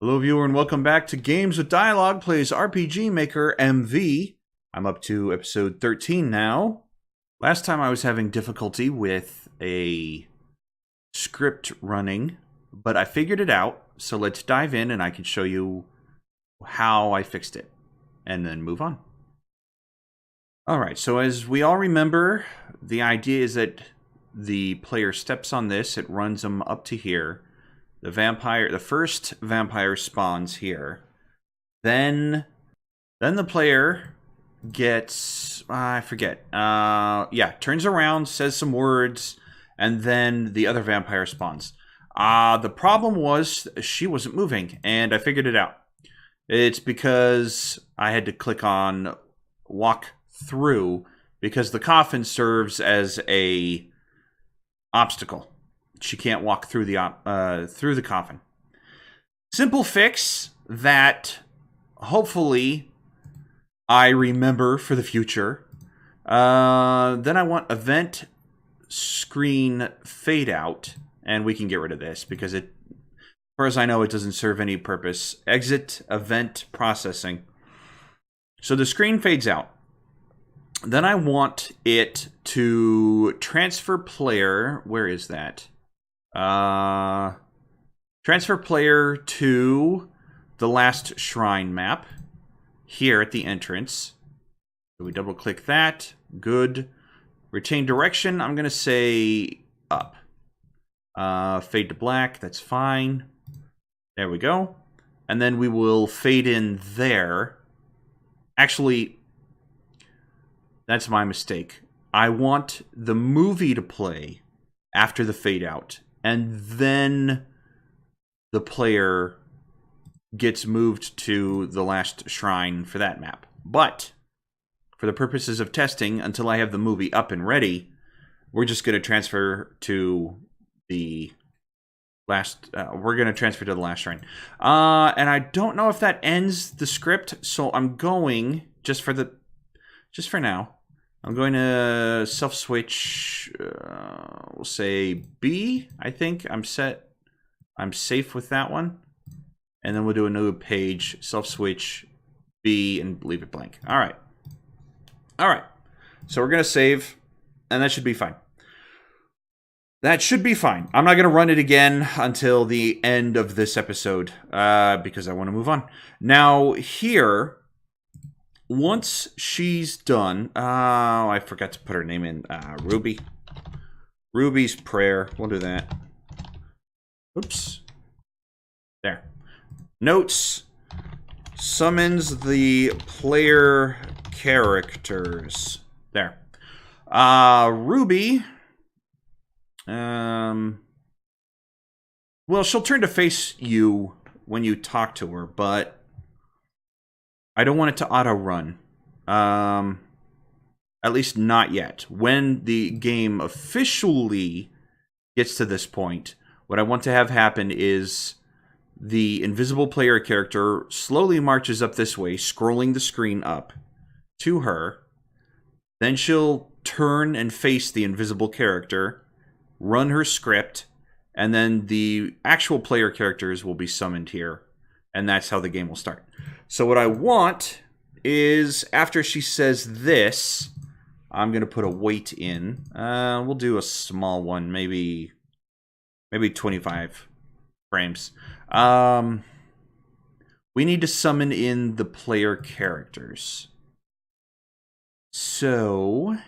Hello, viewer, and welcome back to Games with Dialogue Plays RPG Maker MV. I'm up to episode 13 now. Last time I was having difficulty with a script running, but I figured it out, so let's dive in and I can show you how I fixed it, and then move on. Alright, so as we all remember, the idea is that the player steps on this, it runs them up to here. The first vampire spawns here. Then the player gets, I forget, turns around, says some words, and then the other vampire spawns. The problem was she wasn't moving, and I figured it out. It's because I had to click on walk through, because the coffin serves as a obstacle. She can't walk through the coffin. Simple fix that hopefully I remember for the future. Then I want event screen fade out, and we can get rid of this because it, as far as I know, it doesn't serve any purpose. Exit event processing. So the screen fades out. Then I want it to transfer player. Where is that? Transfer player to the last shrine map here at the entrance. So we double click that. Good. Retain direction. I'm going to say up. Fade to black. That's fine. There we go. And then we will fade in there. Actually, that's my mistake. I want the movie to play after the fade out. And then the player gets moved to the last shrine for that map. But for the purposes of testing, until I have the movie up and ready, we're just going to transfer to the last. We're going to transfer to the last shrine. And I don't know if that ends the script, so I'm going just for now. I'm going to self-switch, we'll say B, I think. I'm safe with that one. And then we'll do a new page, self-switch B, and leave it blank. All right. All right. So we're going to save, and that should be fine. That should be fine. I'm not going to run it again until the end of this episode, because I want to move on. Now, here, once she's done, I forgot to put her name in, Ruby. Ruby's prayer. We'll do that. Oops. There. Notes. Summons the player characters. There. Ruby. Well, she'll turn to face you when you talk to her, but I don't want it to auto-run. At least not yet. When the game officially gets to this point, what I want to have happen is the invisible player character slowly marches up this way, scrolling the screen up to her. Then she'll turn and face the invisible character, run her script, and then the actual player characters will be summoned here. And that's how the game will start. So what I want is, after she says this, I'm going to put a wait in. We'll do a small one, maybe 25 frames. We need to summon in the player characters. So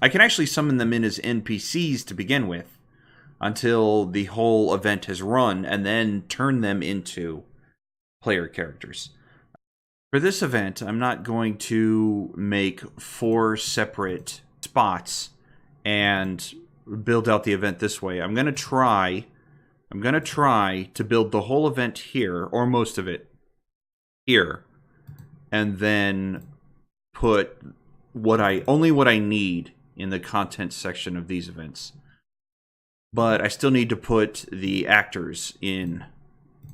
I can actually summon them in as NPCs to begin with, until the whole event has run, and then turn them into player characters. For this event, I'm not going to make 4 separate spots and build out the event this way. I'm going to try to build the whole event here, or most of it here, and then put only what I need in the content section of these events. But I still need to put the actors in.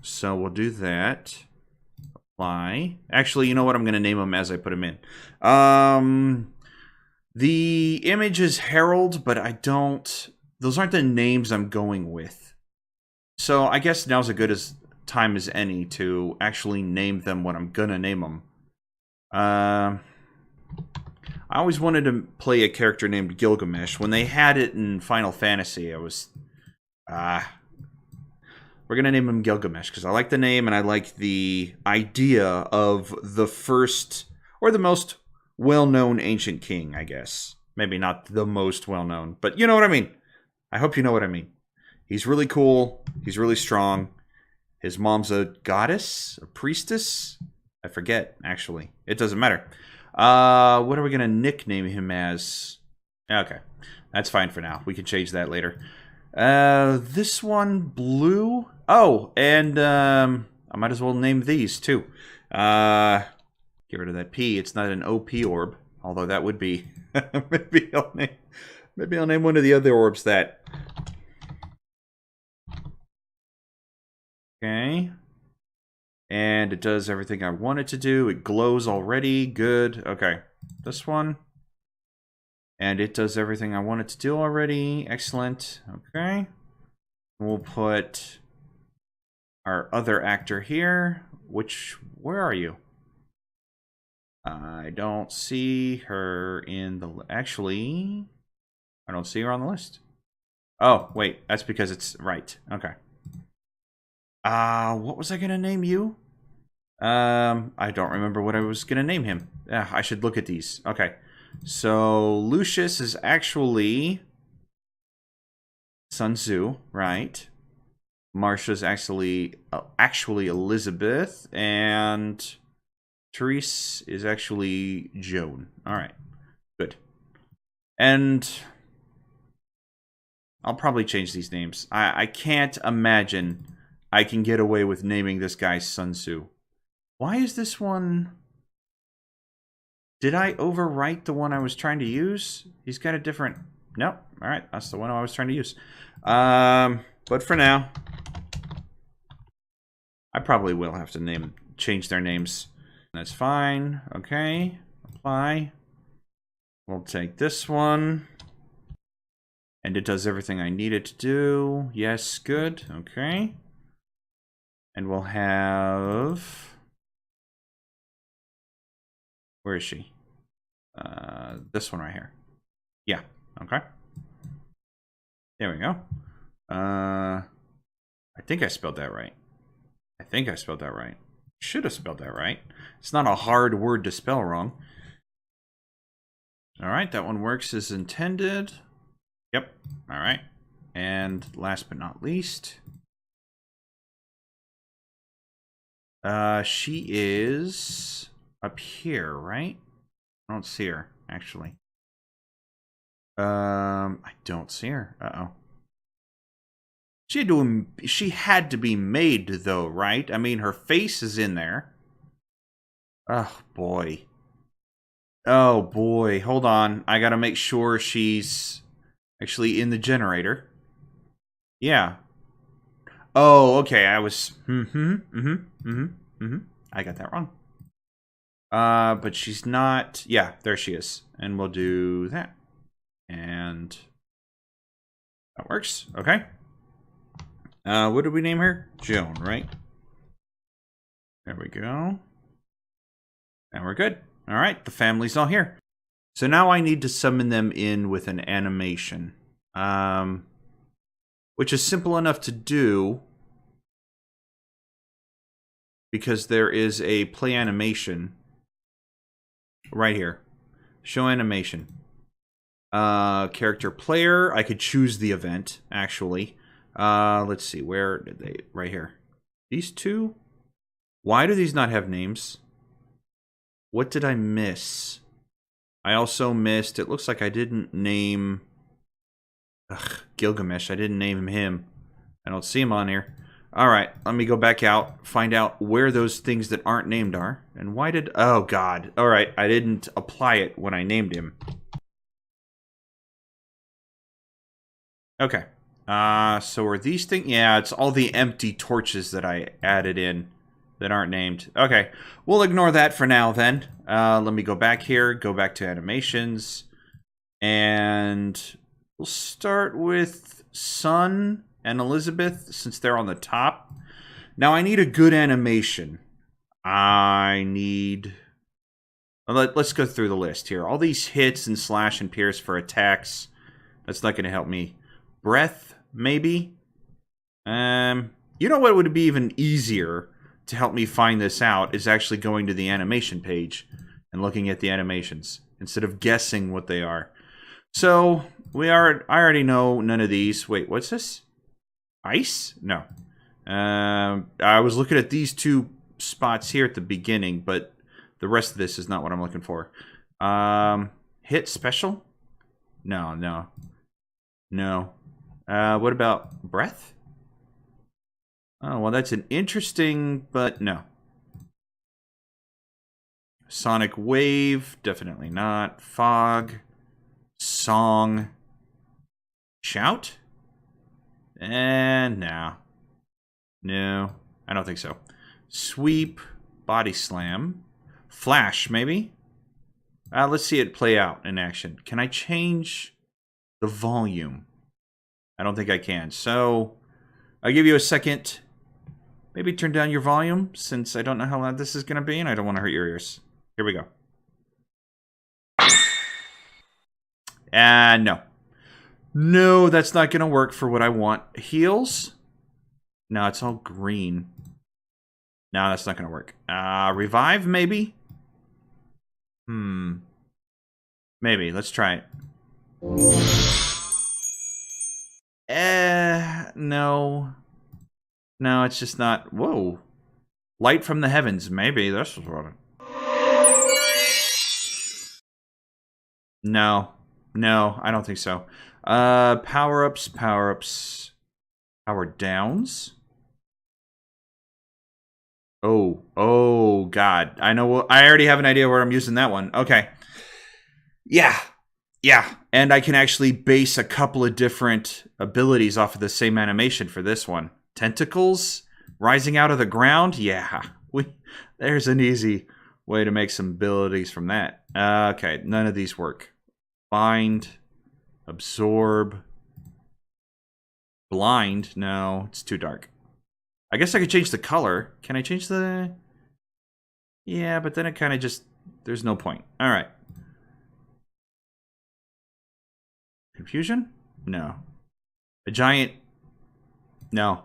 So we'll do that. Apply. Actually, you know what? I'm going to name them as I put them in. The image is Harold, but those aren't the names I'm going with. So I guess now's as good as time as any to actually name them what I'm gonna name them. I always wanted to play a character named Gilgamesh. When they had it in Final Fantasy, I was... we're going to name him Gilgamesh, because I like the name, and I like the idea of the first, or the most well-known ancient king, I guess. Maybe not the most well-known, but you know what I mean. I hope you know what I mean. He's really cool. He's really strong. His mom's a goddess? A priestess? I forget, actually. It doesn't matter. What are we going to nickname him as? Okay, that's fine for now. We can change that later. This one, Blue. Oh, and I might as well name these, too. Get rid of that P. It's not an OP orb, although that would be. maybe I'll name one of the other orbs that. Okay. And it does everything I want it to do. It glows already. Good. Okay. This one. And it does everything I want it to do already. Excellent. Okay. We'll put our other actor here. Where are you? I don't see her in the... Actually, I don't see her on the list. Oh, wait. That's because it's right. Okay. What was I going to name you? I don't remember what I was going to name him. I should look at these. Okay. So, Lucius is actually Sun Tzu, right? Marcia's actually Elizabeth, and Therese is actually Joan. All right. Good. And I'll probably change these names. I can't imagine I can get away with naming this guy Sun Tzu. Why is this one... Did I overwrite the one I was trying to use? He's got a different... Nope. All right. That's the one I was trying to use. But for now, I probably will have to change their names. That's fine. Okay. Apply. We'll take this one. And it does everything I need it to do. Yes. Good. Okay. And we'll have... Where is she? This one right here. Yeah. Okay. There we go. I think I spelled that right. Should have spelled that right. It's not a hard word to spell wrong. All right, that one works as intended. Yep. All right. And last but not least, she is up here, right? I don't see her, actually. I don't see her. Uh-oh. She had to be made, though, right? I mean, her face is in there. Oh, boy. Oh, boy. Hold on. I gotta make sure she's actually in the generator. Yeah. Oh, okay. I was... I got that wrong. But she's not... Yeah, there she is. And we'll do that. And... that works. Okay. What did we name her? Joan, right? There we go. And we're good. All right, the family's all here. So now I need to summon them in with an animation. Which is simple enough to do. Because there is a play animation right here. Show animation. Character player. I could choose the event, actually. Let's see. Where did they... Right here. These two? Why do these not have names? What did I miss? I also missed... It looks like I didn't name... Gilgamesh. I didn't name him. I don't see him on here. Alright, let me go back out, find out where those things that aren't named are. And why did... Oh, God. Alright, I didn't apply it when I named him. Okay. So are these things... Yeah, it's all the empty torches that I added in that aren't named. Okay, we'll ignore that for now, then. Let me go back here, go back to animations. And we'll start with Sun and Elizabeth, since they're on the top. Now I need a good animation. I need... Let's go through the list here. All these hits and slash and pierce for attacks. That's not going to help me. Breath, maybe? You know what would be even easier to help me find this out is actually going to the animation page and looking at the animations instead of guessing what they are. So, I already know none of these. Wait, what's this? Ice? No. I was looking at these two spots here at the beginning, but the rest of this is not what I'm looking for. Hit special? No. What about breath? Oh, well, that's an interesting, but no. Sonic wave? Definitely not. Fog? Song? Shout? And no. No, I don't think so. Sweep? Body slam? Flash, maybe? Let's see it play out in action. Can I change the volume? I don't think I can. So, I'll give you a second. Maybe turn down your volume, since I don't know how loud this is going to be, and I don't want to hurt your ears. Here we go. No. No, that's not going to work for what I want. Heals? No, it's all green. No, that's not going to work. Revive, maybe? Maybe. Let's try it. No. No, it's just not. Whoa. Light from the heavens. Maybe. That's what. No. No, I don't think so. Power-ups. Power downs. Oh, God. I know. I already have an idea where I'm using that one. Okay. Yeah. And I can actually base a couple of different abilities off of the same animation for this one. Tentacles rising out of the ground. Yeah. There's an easy way to make some abilities from that. Okay. None of these work. Bind. Absorb. Blind. No, it's too dark. I guess I could change the color. Can I change the... Yeah, but then it kind of just... There's no point. All right. Confusion? No. A giant... No.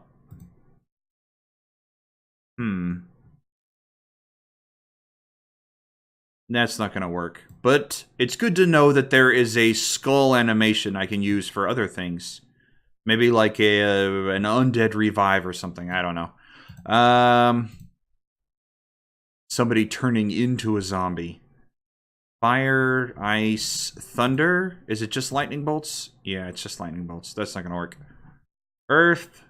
That's not going to work. But it's good to know that there is a skull animation I can use for other things. Maybe like an undead revive or something. I don't know. Somebody turning into a zombie. Fire, ice, thunder. Is it just lightning bolts? Yeah, it's just lightning bolts. That's not going to work. Earth.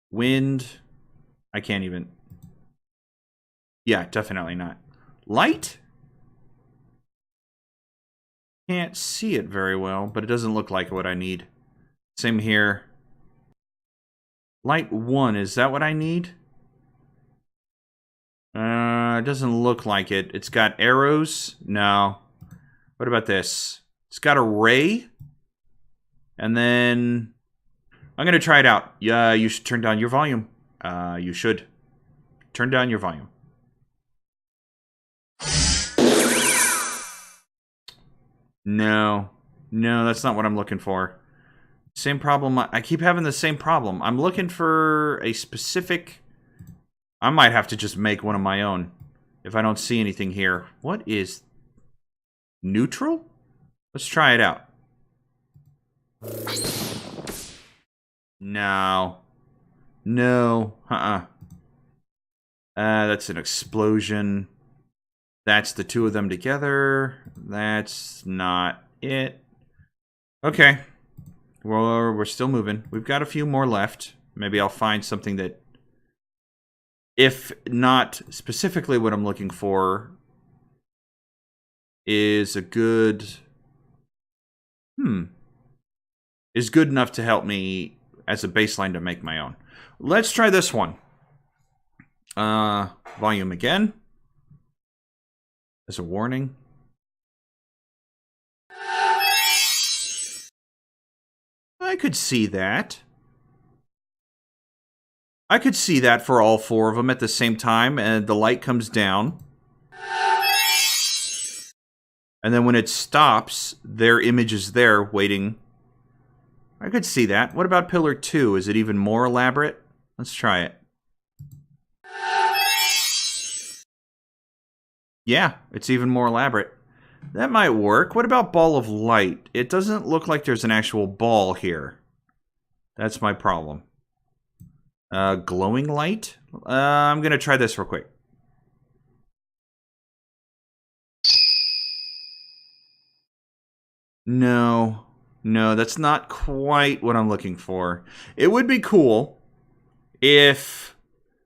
Wind. I can't even. Yeah, definitely not. Light? Can't see it very well, but it doesn't look like what I need. Same here. Light 1, is that what I need? It doesn't look like it. It's got arrows? No. What about this? It's got a ray? And then... I'm going to try it out. Yeah, you should turn down your volume. You should. Turn down your volume. No. No, that's not what I'm looking for. Same problem. I keep having the same problem. I'm looking for a specific... I might have to just make one of my own if I don't see anything here. What is... Neutral? Let's try it out. No. No. That's an explosion. That's the two of them together. That's not it. Okay. Well, we're still moving. We've got a few more left. Maybe I'll find something that, if not specifically what I'm looking for, is a good... is good enough to help me as a baseline to make my own. Let's try this one. Volume again. As a warning. I could see that. I could see that for all 4 of them at the same time, and the light comes down. And then when it stops, their image is there waiting. I could see that. What about pillar 2? Is it even more elaborate? Let's try it. Yeah, it's even more elaborate. That might work. What about ball of light? It doesn't look like there's an actual ball here. That's my problem. Glowing light? I'm going to try this real quick. No, that's not quite what I'm looking for. It would be cool if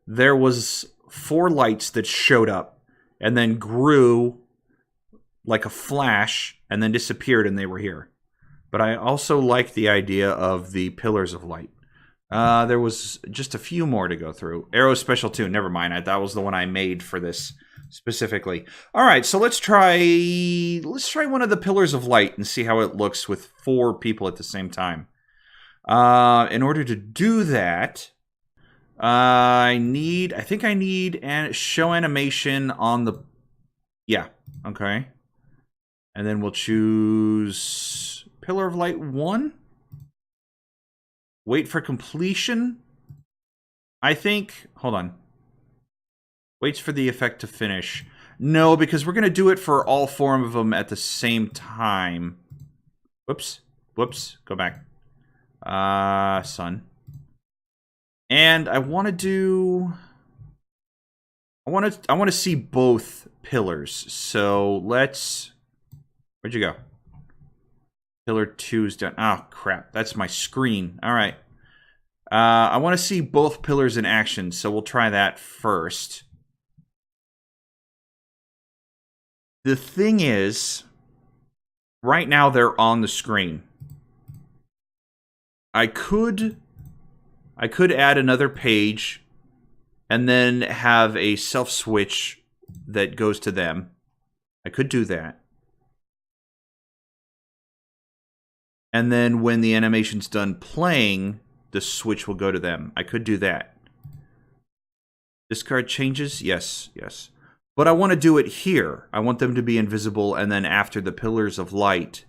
there was 4 lights that showed up and then grew like a flash and then disappeared and they were here. But I also like the idea of the pillars of light. There was just a few more to go through. Arrow Special 2, never mind. That was the one I made for this specifically. All right, so let's try one of the pillars of light and see how it looks with 4 people at the same time. In order to do that, I think I need a show animation on the... Yeah, okay. And then we'll choose Pillar of Light 1. Wait for completion. I think... Hold on. Waits for the effect to finish. No, because we're going to do it for all 4 of them at the same time. Whoops. Go back. Sun. And I want to do... I want to see both pillars. So let's... Where'd you go? Pillar 2's done. Oh, crap. That's my screen. All right. I want to see both pillars in action, so we'll try that first. The thing is, right now they're on the screen. I could add another page and then have a self-switch that goes to them. I could do that. And then when the animation's done playing, the switch will go to them. I could do that. Discard changes? Yes. But I want to do it here. I want them to be invisible, and then after the pillars of light,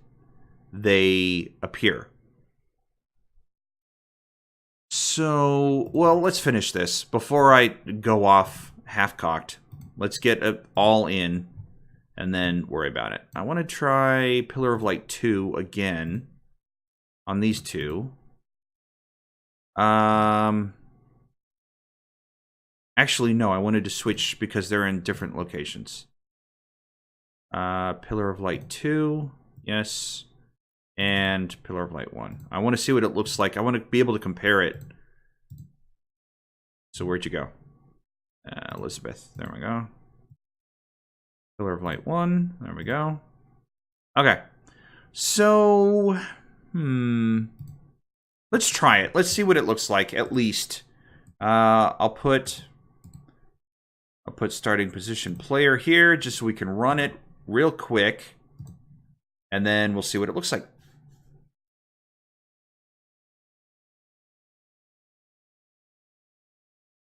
they appear. So, well, let's finish this. Before I go off half-cocked, let's get it all in, and then worry about it. I want to try Pillar of Light 2 again on these 2. Actually, no, I wanted to switch because they're in different locations. Pillar of Light 2, yes. And Pillar of Light 1. I want to see what it looks like. I want to be able to compare it. So where'd you go? Elizabeth, there we go. Pillar of Light 1, there we go. Okay. So, let's try it. Let's see what it looks like, at least. I'll put starting position player here, just so we can run it real quick. And then we'll see what it looks like.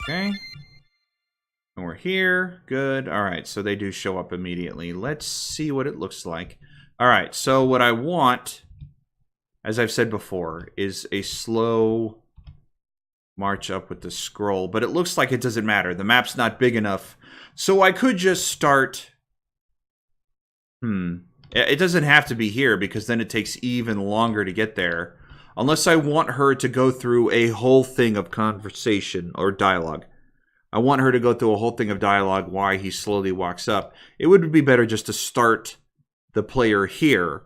Okay. And we're here. Good. All right, so they do show up immediately. Let's see what it looks like. All right, so what I want, as I've said before, is a slow march up with the scroll. But it looks like it doesn't matter. The map's not big enough. So I could just start... It doesn't have to be here, because then it takes even longer to get there. Unless I want her to go through a whole thing of conversation or dialogue. I want her to go through a whole thing of dialogue why he slowly walks up. It would be better just to start the player here.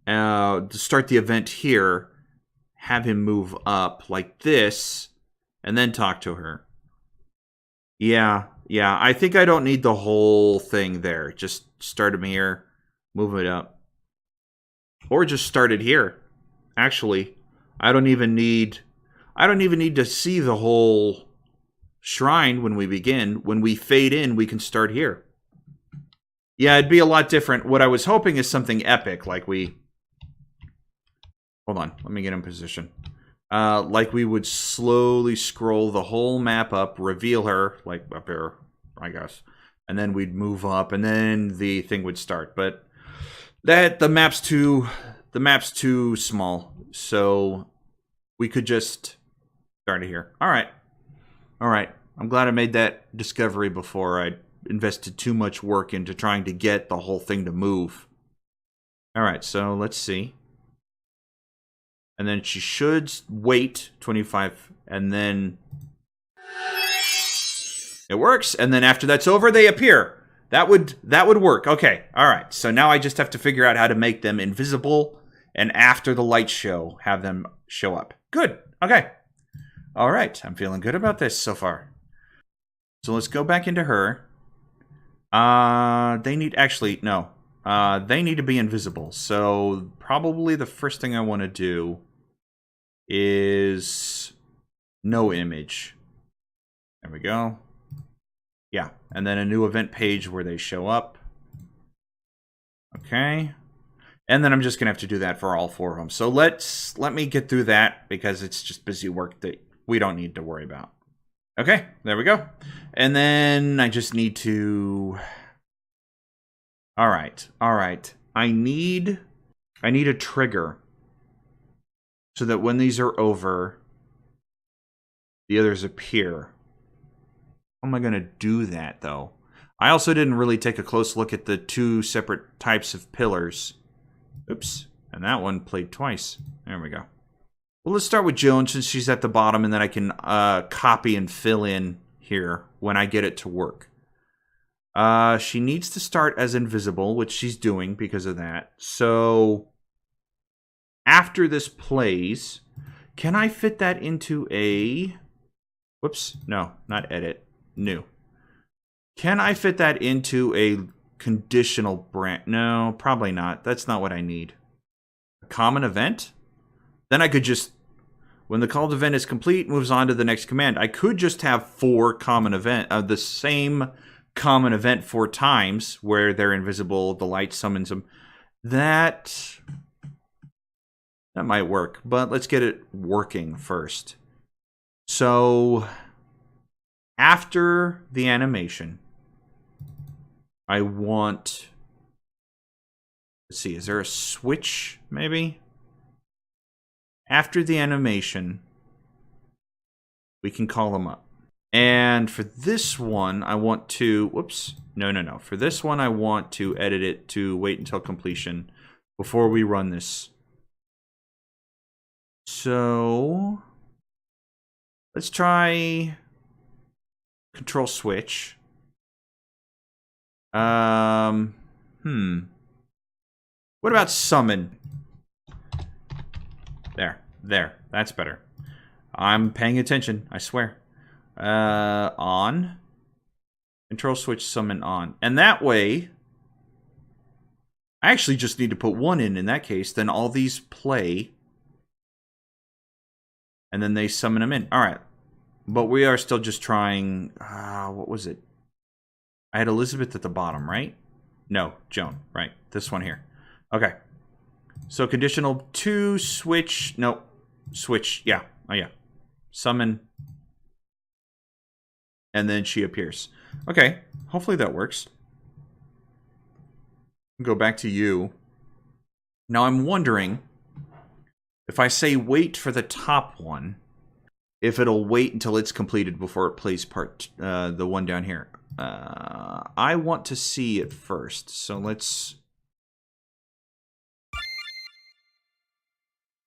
To start the event here. Have him move up like this. And then talk to her. Yeah. I think I don't need the whole thing there. Just start him here. Move it up. Or just start it here. Actually, I don't even need to see the whole shrine when we begin. When we fade in, we can start here. Yeah, it'd be a lot different. What I was hoping is something epic, like we... Hold on, let me get in position. like we would slowly scroll the whole map up, reveal her, like up here, I guess, and then we'd move up, and then the thing would start. But the map's too small, so we could just start it here. All right. I'm glad I made that discovery before I invested too much work into trying to get the whole thing to move. All right, so let's see. And then she should wait 25, and then it works. And then after that's over, they appear. That would work. Okay, all right. So now I just have to figure out how to make them invisible, and after the light show, have them show up. Good. Okay. All right. I'm feeling good about this so far. So let's go back into her. They need they need to be invisible. So probably the first thing I want to do is no image. There we go. Yeah, and then a new event page where they show up. Okay. And then I'm just going to have to do that for all 4 of them. So let me get through that because it's just busy work that we don't need to worry about. Okay, there we go. And then I just need to... All right. I need a trigger so that when these are over, the others appear. How am I going to do that, though? I also didn't really take a close look at the 2 separate types of pillars. Oops, and that one played twice. There we go. Well, let's start with Joan since she's at the bottom, and then I can copy and fill in here when I get it to work. She needs to start as invisible, which she's doing because of that. So after this plays, can I fit that into a... Whoops, no, not edit, new. Can I fit that into a conditional branch? No, probably not. That's not what I need. A common event? Then I could just, when the called event is complete, moves on to the next command. I could just have 4 common event, the same common event 4 times where they're invisible, the light summons them. That might work, but let's get it working first. So after the animation, I want, let's see, is there a switch maybe? After the animation, we can call them up. And for this one, I want to, whoops, no. For this one, I want to edit it to wait until completion before we run this. So let's try control switch. What about summon? There. That's better. I'm paying attention, I swear. On. Control switch summon on. And that way, I actually just need to put 1 in that case. Then all these play. And then they summon them in. All right. But we are still just trying... what was it? I had Elizabeth at the bottom, right? No, Joan. Right. This one here. Okay. So conditional 2, switch... No. Switch. Yeah. Oh, yeah. Summon. And then she appears. Okay. Hopefully that works. Go back to you. Now I'm wondering... if I say wait for the top one, if it'll wait until it's completed before it plays the one down here. I want to see it first, so let's...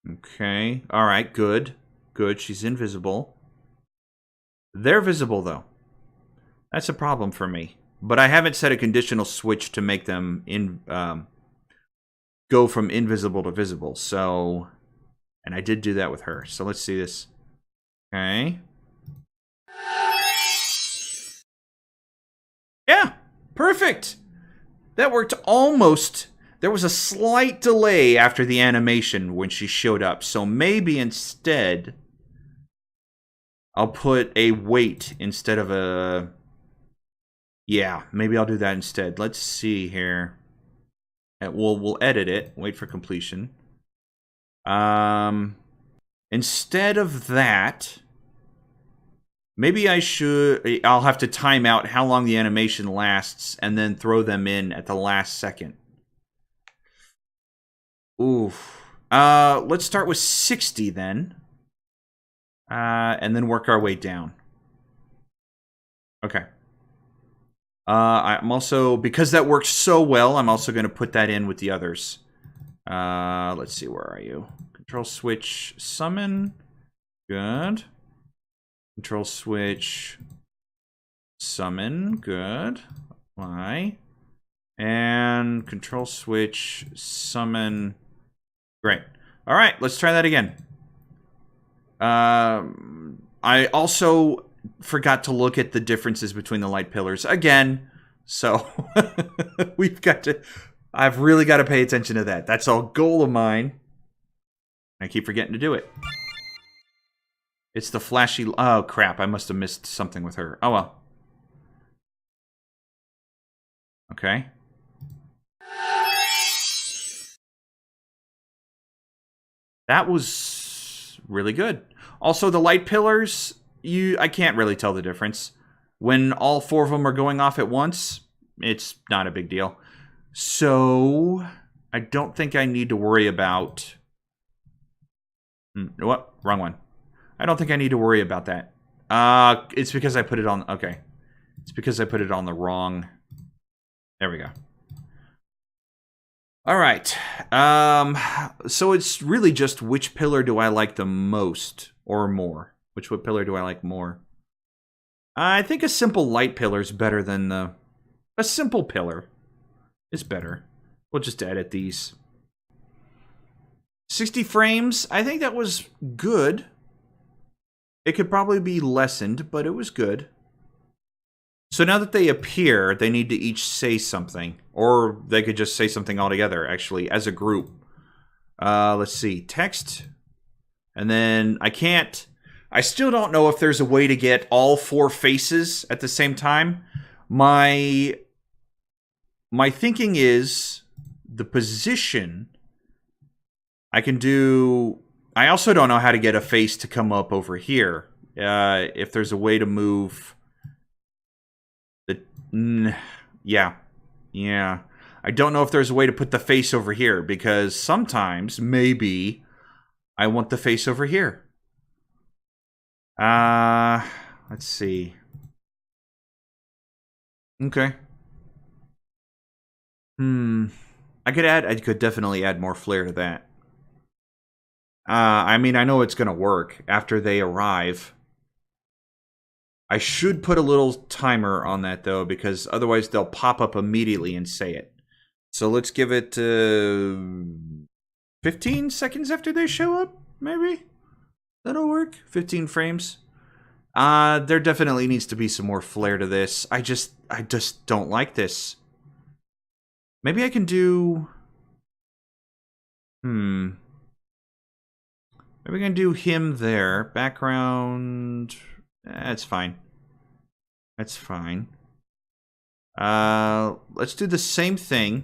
Okay, alright, good. Good, she's invisible. They're visible, though. That's a problem for me. But I haven't set a conditional switch to make them go from invisible to visible, so... And I did do that with her. So let's see this. Okay. Yeah, perfect. That worked almost. There was a slight delay after the animation when she showed up. So maybe instead, I'll put a wait instead of a... Yeah, maybe I'll do that instead. Let's see here. We'll edit it. Wait for completion. instead of that, maybe I'll have to time out how long the animation lasts and then throw them in at the last second. Oof. Let's start with 60 then. And then work our way down. Okay. I'm also, because that worked so well, I'm also going to put that in with the others. Let's see, where are you? Control switch summon. Good. Control switch summon. Good. Why? And control switch summon. Great. All right, let's try that again. I also forgot to look at the differences between the light pillars again, so I've really got to pay attention to that. That's a goal of mine. I keep forgetting to do it. It's the flashy... Oh, crap. I must have missed something with her. Oh, well. Okay. That was really good. Also, the light pillars, I can't really tell the difference. When all 4 of them are going off at once, it's not a big deal. So, I don't think I need to worry about... What? Wrong one. I don't think I need to worry about that. It's because I put it on... Okay. It's because I put it on the wrong... There we go. All right. So it's really just which pillar do I like the most or more? Which pillar do I like more? I think a simple light pillar is better than a simple pillar is better. We'll just edit these. 60 frames. I think that was good. It could probably be lessened, but it was good. So now that they appear, they need to each say something. Or they could just say something altogether, actually, as a group. Let's see. Text. And then I still don't know if there's a way to get all 4 faces at the same time. My thinking is the position I can do... I also don't know how to get a face to come up over here. If there's a way to move... Yeah. I don't know if there's a way to put the face over here, because sometimes, maybe, I want the face over here. Let's see. Okay. I could definitely add more flair to that. I mean, I know it's gonna work after they arrive. I should put a little timer on that, though, because otherwise they'll pop up immediately and say it. So let's give it 15 seconds after they show up, maybe? That'll work. 15 frames. There definitely needs to be some more flair to this. I just don't like this. Maybe I can do... Maybe I can do him there. Background... That's fine. That's fine. Let's do the same thing.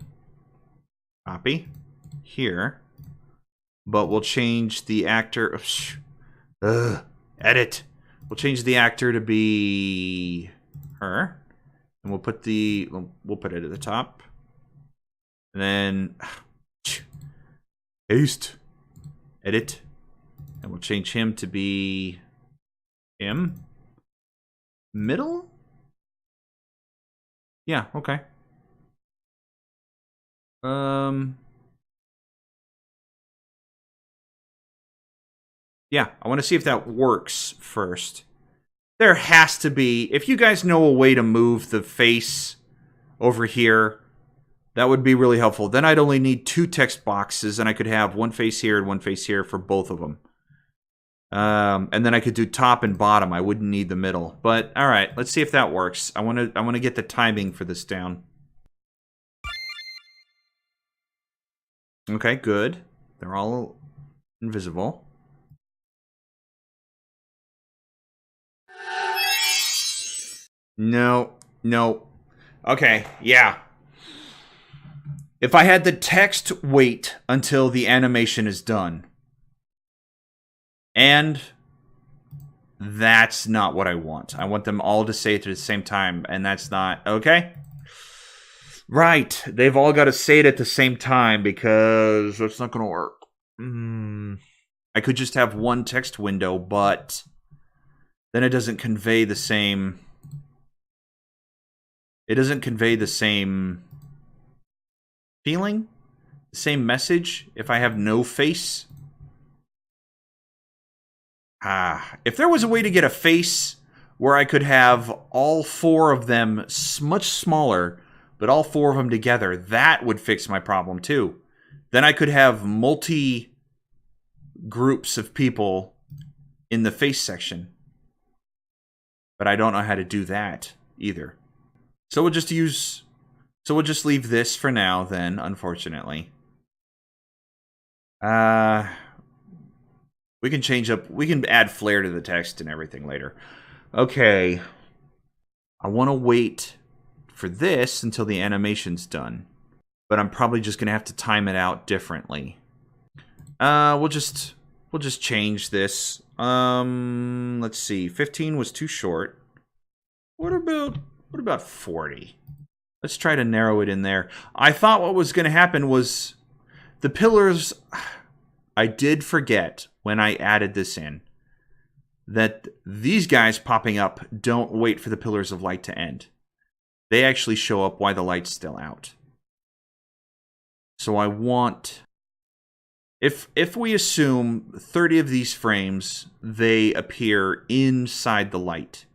Copy. Here. But we'll change the actor... Edit. We'll change the actor to be... her. And we'll put it at the top. And then... Paste. Edit. And we'll change him to be... him. Middle? Yeah, okay. Yeah, I want to see if that works first. There has to be... If you guys know a way to move the face over here, that would be really helpful. Then I'd only need 2 text boxes, and I could have one face here and one face here for both of them. And then I could do top and bottom. I wouldn't need the middle. But all right, let's see if that works. I want to get the timing for this down. Okay, good. They're all invisible. No. Okay, yeah. If I had the text wait until the animation is done, And that's not what I want. I want them all to say it at the same time, and that's not... Okay? Right. They've all got to say it at the same time because that's not going to work. I could just have one text window, but then it doesn't convey the same... It doesn't convey the same feeling, the same message if I have no face. If there was a way to get a face where I could have all four of them much smaller, but all four of them together, that would fix my problem too. Then I could have multi-groups of people in the face section. But I don't know how to do that either. So we'll just leave this for now then, unfortunately. We can add flair to the text and everything later. Okay. I want to wait for this until the animation's done. But I'm probably just going to have to time it out differently. We'll just change this. Let's see. 15 was too short. What about 40? Let's try to narrow it in there. I thought what was going to happen was the pillars... I did forget when I added this in that these guys popping up don't wait for the pillars of light to end. They actually show up while the light's still out. So I want... If we assume 30 of these frames, they appear inside the light.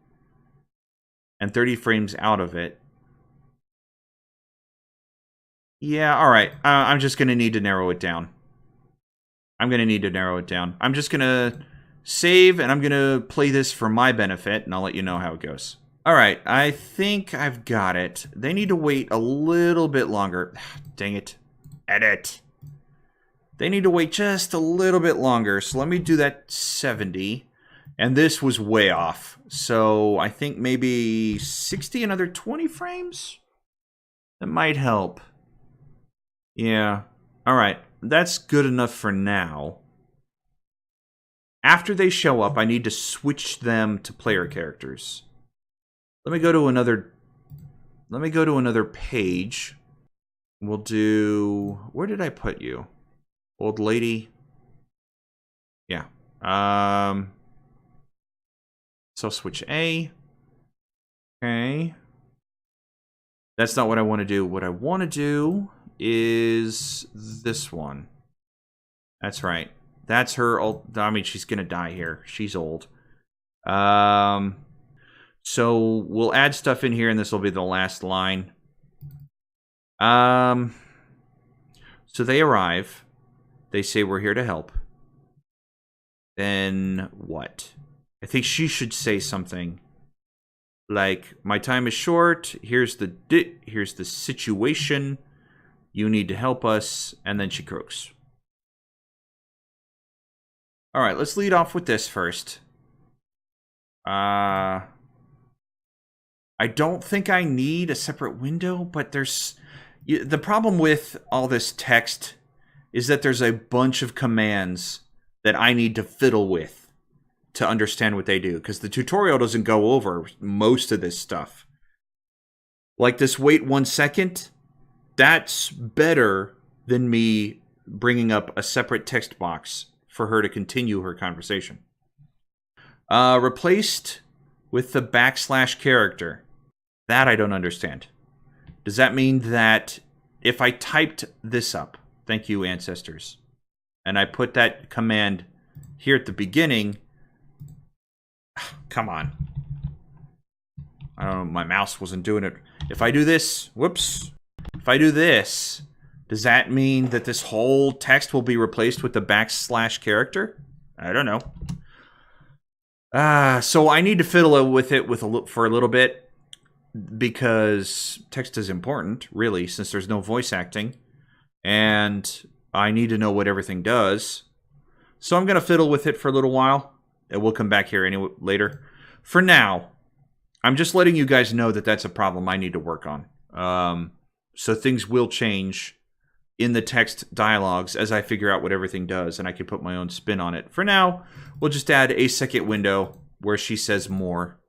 And 30 frames out of it. Yeah, alright. I'm just going to need to narrow it down. I'm just going to save, and I'm going to play this for my benefit, and I'll let you know how it goes. Alright, I think I've got it. They need to wait a little bit longer. Dang it. Edit. They need to wait just a little bit longer, so let me do that 70. And this was way off. So I think maybe 60, another 20 frames? That might help. Yeah. Alright. That's good enough for now. After they show up, I need to switch them to player characters. Let me go to another page. We'll do... Where did I put you? Old lady? Yeah. So switch A. Okay. That's not what I want to do. What I want to do is this one. That's right. That's her old... I mean, she's going to die here. She's old. So we'll add stuff in here, and this will be the last line. So they arrive. They say, we're here to help. Then what? I think she should say something like, my time is short. Here's the situation. You need to help us. And then she croaks. All right, let's lead off with this first. I don't think I need a separate window, but there's... The problem with all this text is that there's a bunch of commands that I need to fiddle with to understand what they do, because the tutorial doesn't go over most of this stuff. Like this wait 1 second, that's better than me bringing up a separate text box for her to continue her conversation. Replaced with the / character. That I don't understand. Does that mean that if I typed this up, thank you, ancestors, and I put that command here at the beginning... Come on. I don't know, my mouse wasn't doing it. If I do this, whoops. If I do this, does that mean that this whole text will be replaced with the / character? I don't know. So I need to fiddle with it for a little bit, because text is important, really, since there's no voice acting. And I need to know what everything does. So I'm going to fiddle with it for a little while. And we'll come back here later. For now, I'm just letting you guys know that that's a problem I need to work on. So things will change in the text dialogues as I figure out what everything does, and I can put my own spin on it. For now, we'll just add a second window where she says more,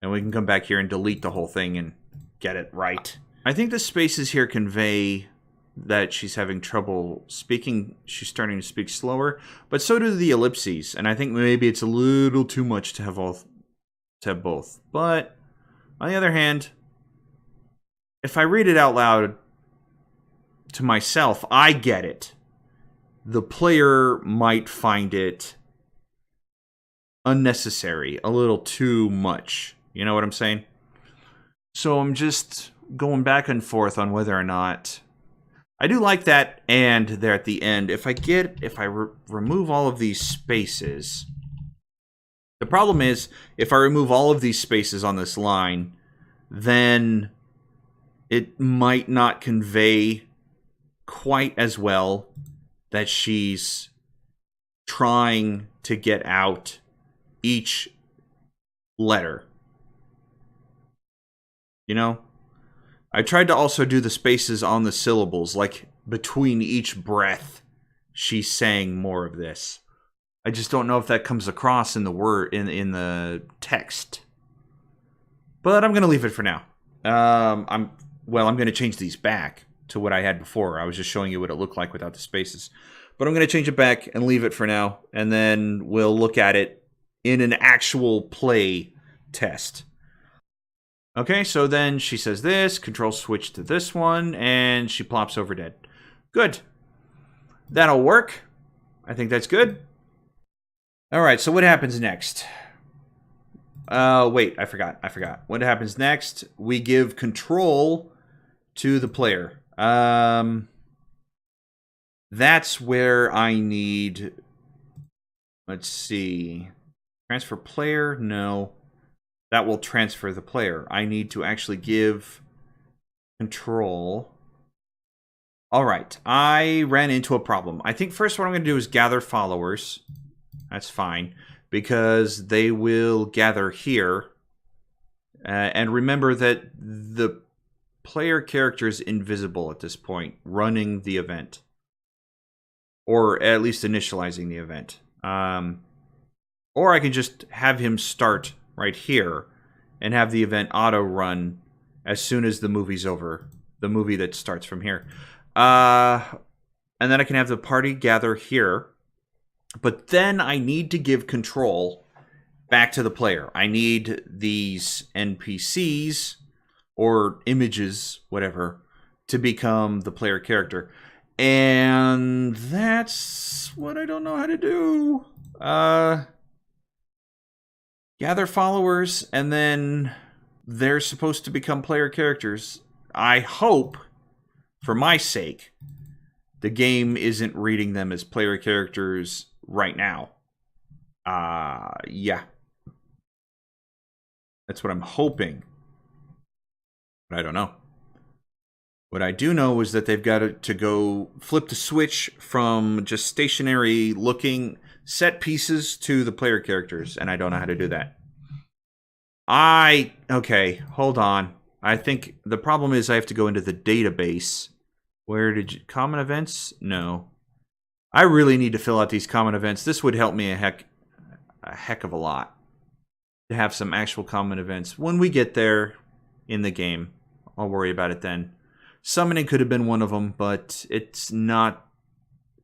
and we can come back here and delete the whole thing and get it right. I think the spaces here convey that she's having trouble speaking. She's starting to speak slower, but so do the ellipses, and I think maybe it's a little too much to have both. But on the other hand, if I read it out loud to myself, I get it. The player might find it unnecessary, a little too much. You know what I'm saying? So I'm just going back and forth on whether or not I do like that and there at the end. If I remove all of these spaces, the problem is if I remove all of these spaces on this line, then it might not convey quite as well that she's trying to get out each letter. You know? I tried to also do the spaces on the syllables, like between each breath, she's saying more of this. I just don't know if that comes across in the word in the text. But I'm going to leave it for now. I'm going to change these back to what I had before. I was just showing you what it looked like without the spaces. But I'm going to change it back and leave it for now, and then we'll look at it in an actual play test. Okay, so then she says this, control switch to this one, and she plops over dead. Good. That'll work. I think that's good. All right, so what happens next? Wait, I forgot. What happens next? We give control to the player. That's where I need... Let's see. Transfer player? No. That will transfer the player. I need to actually give control. All right. I ran into a problem. I think first what I'm going to do is gather followers. That's fine, because they will gather here. And remember that the player character is invisible at this point, running the event. Or at least initializing the event. Or I can just have him start right here and have the event auto run as soon as the movie's over. The movie that starts from here. And then I can have the party gather here. But then I need to give control back to the player. I need these NPCs or images, whatever, to become the player character. And that's what I don't know how to do. Gather followers, and then they're supposed to become player characters. I hope, for my sake, the game isn't reading them as player characters right now. Yeah. That's what I'm hoping. But I don't know. What I do know is that they've got to go flip the switch from just stationary looking set pieces to the player characters, and I don't know how to do that. Okay, hold on. I think the problem is I have to go into the database. Where did you... Common events? No. I really need to fill out these common events. This would help me a heck of a lot. To have some actual common events. When we get there in the game, I'll worry about it then. Summoning could have been one of them, but it's not...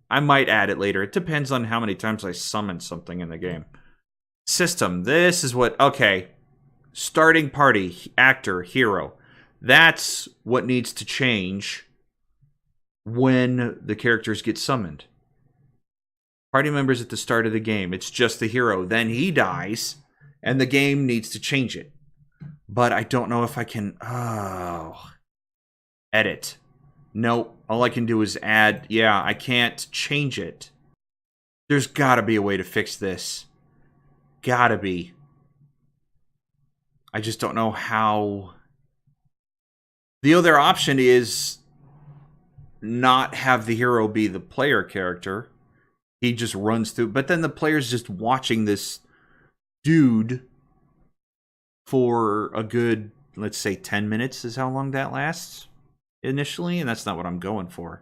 I might add it later. It depends on how many times I summon something in the game. System. This is what... Okay. Starting party. Actor. Hero. That's what needs to change when the characters get summoned. Party members at the start of the game. It's just the hero. Then he dies, and the game needs to change it. But I don't know if I can... Oh... Edit. Nope. All I can do is add... Yeah, I can't change it. There's gotta be a way to fix this. Gotta be. I just don't know how... The other option is not have the hero be the player character. He just runs through... But then the player's just watching this dude for a good, let's say, 10 minutes is how long that lasts. Initially, and that's not what I'm going for.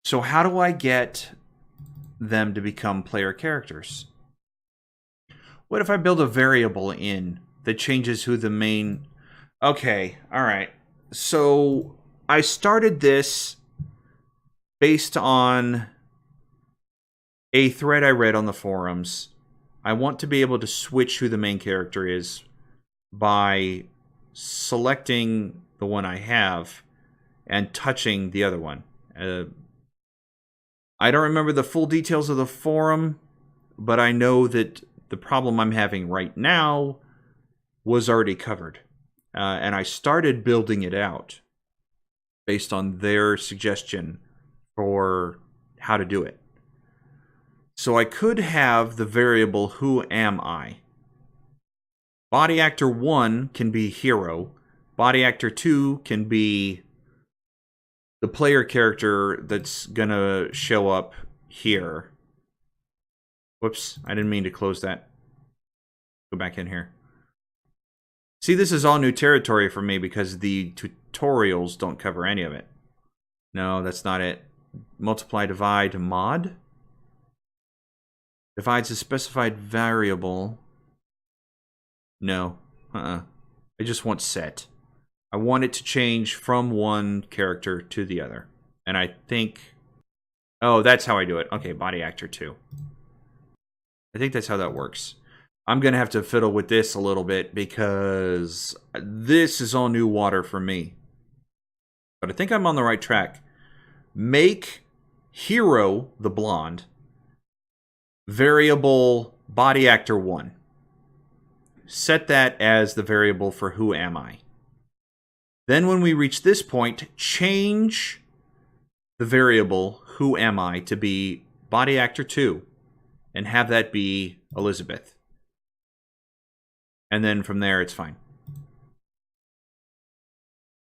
So how do I get them to become player characters? What if I build a variable in that changes who the main... Okay, alright. So I started this based on a thread I read on the forums. I want to be able to switch who the main character is by selecting the one I have and touching the other one. I don't remember the full details of the forum, but I know that the problem I'm having right now was already covered. And I started building it out based on their suggestion for how to do it. So I could have the variable who am I. Body actor 1 can be hero. Body actor 2 can be the player character that's gonna show up here. Whoops, I didn't mean to close that. Go back in here. See, this is all new territory for me because the tutorials don't cover any of it. No, that's not it. Multiply, divide, mod. Divides a specified variable. No. I just want set. I want it to change from one character to the other. And I think... Oh, that's how I do it. Okay, body actor 2. I think that's how that works. I'm going to have to fiddle with this a little bit because this is all new water for me. But I think I'm on the right track. Make hero, the blonde, variable body actor 1. Set that as the variable for who am I. Then when we reach this point, change the variable who am I to be body actor 2 and have that be Elizabeth. And then from there it's fine.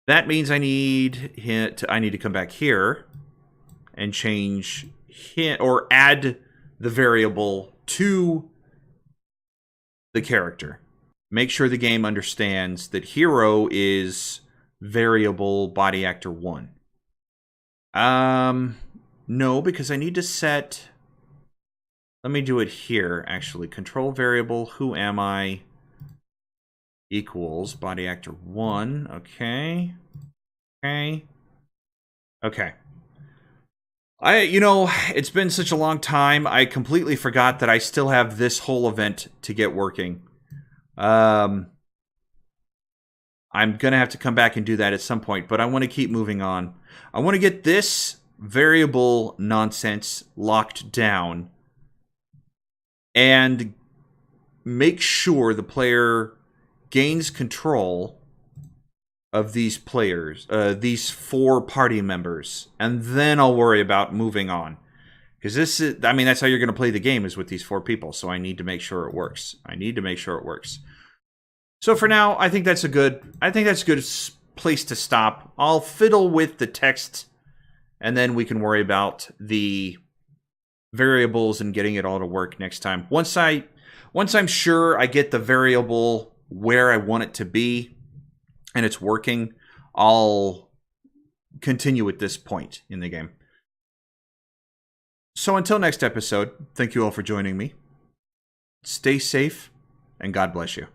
That means I need to come back here and change or add the variable to the character. Make sure the game understands that hero is variable body actor 1. No, because I need to set... Let me do it here, actually. Control variable who am I equals body actor 1. Okay. Okay. Okay. It's been such a long time, I completely forgot that I still have this whole event to get working. I'm going to have to come back and do that at some point, but I want to keep moving on. I want to get this variable nonsense locked down and make sure the player gains control of these players, these 4 party members, and then I'll worry about moving on. Because that's how you're going to play the game, is with these 4 people, so I need to make sure it works. So for now, I think that's a good place to stop. I'll fiddle with the text, and then we can worry about the variables and getting it all to work next time. Once I'm sure I get the variable where I want it to be, and it's working, I'll continue at this point in the game. So until next episode, thank you all for joining me. Stay safe, and God bless you.